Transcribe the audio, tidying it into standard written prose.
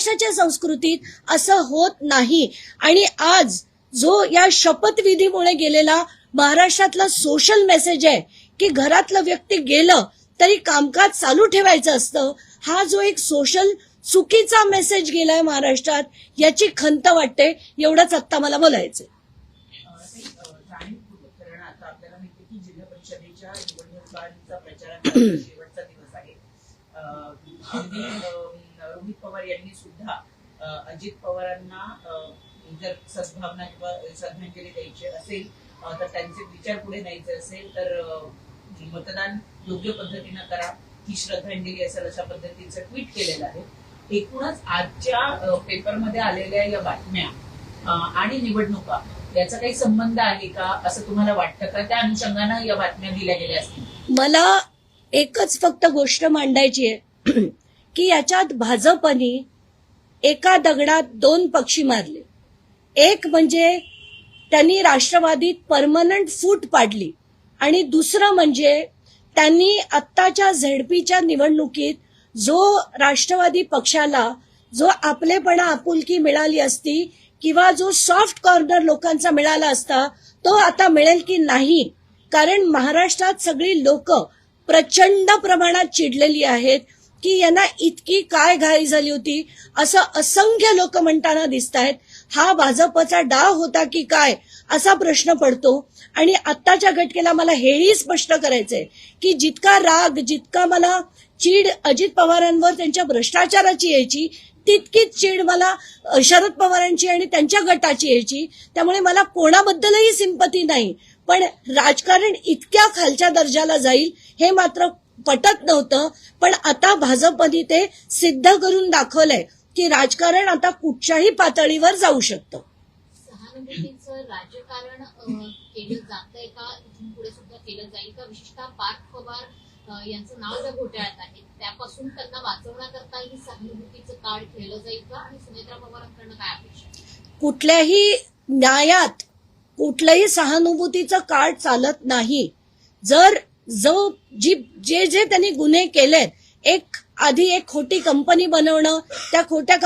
महाराष्ट्राच्या संस्कृतीत असं होत नाही. आणि आज जो या शपथविधीमुळे गेलेला महाराष्ट्रातला सोशल मेसेज आहे की घरातलं व्यक्ती गेलं तरी कामकाज चालू ठेवायचं असतं, हा जो एक सोशल चुकीचा मेसेज गेलाय महाराष्ट्रात, याची खंत वाटते. एवढंच आत्ता मला बोलायचं. आता आपल्याला माहिती की जिल्हा परिषदेच्या निवडणुकांचा प्रचाराचा शेवटचा दिवस आहे. अगदी रोहित पवार यांनी सुद्धा अजित पवारांना जर सद्भावना किंवा श्रद्धांजली द्यायची असेल तर त्यांचे विचार पुढे न्यायचे असेल तर मतदान योग्य पद्धतीनं करा ही श्रद्धांजली असेल अशा पद्धतीचं ट्विट केलेलं आहे. एकूणच आजच्या पेपरमध्ये आलेल्या या बातम्या आणि निवडणुका याचा काही संबंध आहे का असं तुम्हाला वाटतं का? त्या अनुषंगानं या बातम्या दिल्या गेल्या असतील. मला एकच फक्त गोष्ट मांडायची आहे की याच्यात भाजपने एका दगडात दोन पक्षी मारले. एक म्हणजे त्यांनी राष्ट्रवादीत परमनंट फूट पाडली आणि दुसरं म्हणजे त्यांनी आत्ताच्या झेडपीच्या निवडणुकीत जो राष्ट्रवादी पक्षाला जो आपलेपणा आपुलकी मिळाली असती किंवा जो सॉफ्ट कॉर्नर लोकांचा मिळाला असता तो आता मिळेल की नाही. कारण महाराष्ट्रात सगळी लोक प्रचंड प्रमाणात चिडलेली आहेत की यांना इतकी काय घाई झाली होती असं असंख्य लोक म्हणताना दिसत आहेत. हा भाजपचा डाव होता की काय असा प्रश्न पडतो. आणि आत्ताच्या घटकेला मला हेही स्पष्ट करायचंय की जितका राग, जितका मला चीड अजित पवारांवर त्यांच्या भ्रष्टाचाराची यायची, तितकीच चीड मला शरद पवारांची आणि त्यांच्या गटाची यायची. त्यामुळे मला कोणाबद्दलही सिंपती नाही, पण राजकारण इतक्या खालच्या दर्जाला जाईल हे मात्र पटत नव्हतं. पण आता भाजपने ते सिद्ध करून दाखवलंय की राजकारण आता कुठच्याही पातळीवर जाऊ शकतं. सहानुभूतीचं राजकारण केलं जातंय का, इथून पुढे सुद्धा केलं जाईल का? विशेषतः पार्थ पवार यांचं नाव ज्या घोटाळ्यात आहे त्यापासून त्यांना वाचवण्याकरता ही सहानुभूतीचं कार्ड खेळलं जाईल का? आणि सुनेत्रा पवारांकडनं काय अपेक्षा? कुठल्याही न्यायात कुठलंही सहानुभूतीचं कार्ड चालत नाही. जर जे त्यांनी गुन्हे केलेत, आधी एक खोटी कंपनी बनवणं, त्या खोट्या